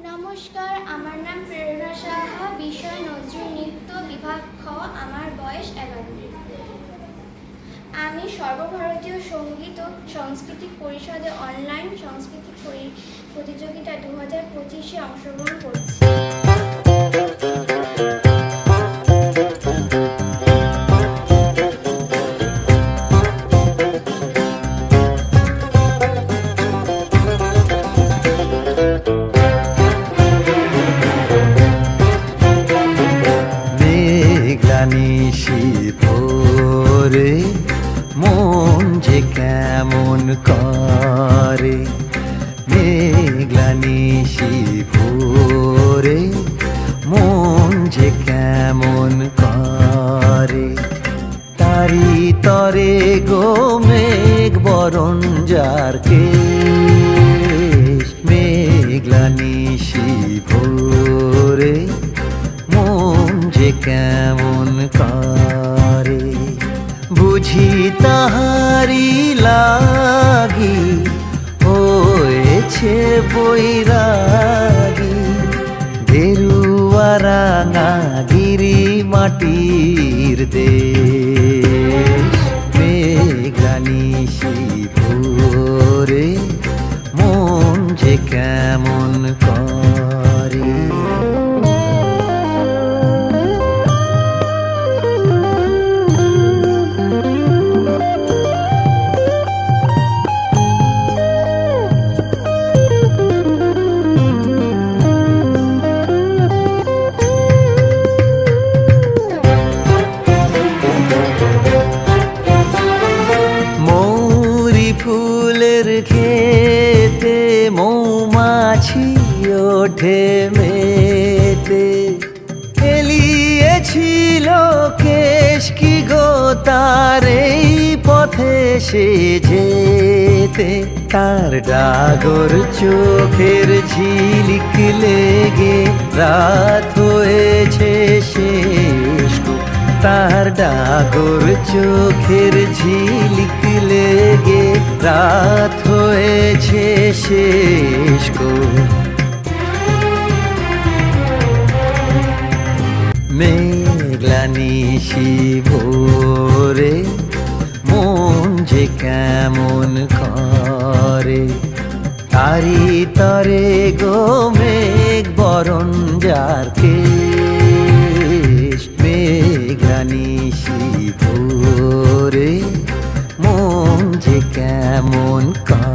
নমস্কার, আমার নাম প্রেরণা সাহা, বিষয় নজরুল নৃত্য, বিভাগ খ। আমার বয়স 11। আমি সর্বভারতীয় সঙ্গীত ও সাংস্কৃতিক পরিষদে অনলাইন সাংস্কৃতিক প্রতিযোগিতা 2025-এ অংশগ্রহণ করছি। নিশি ভোরে মন যে কেমন করে, মেঘলা নিশি ভোরে মন যে কেমন করে, তারি তরে গো মেঘ বরণ যার কেশ, মেঘলা নিশি ভোরে মন যে কেমন করে, বুঝি তাহারি লাগি হয়েছে বৈরাগী, গেরুয়া রাঙা গিরি মাটির দেশ, মেঘলা নিশি ভোরে মন যে কেমন করে। ফুলের খেতে মৌমাছি ওঠে মেতে, এলিয়েছিল কেশ কি গো তার এই পথে সে যেতে, তার ডাগর চোখের ঝিলিক লেগে রাত হয়েছে শেষ, তার ডাগর চোখের ঝিলিক লেগে রাত হয়েছে শেষ গো। মেঘলা নিশি ভোরে মন যে কেমন করে, তারি তরে গো মেঘ বরণ যার কেশ, মেঘলা নিশি ভোরে মন যে কেমন করে।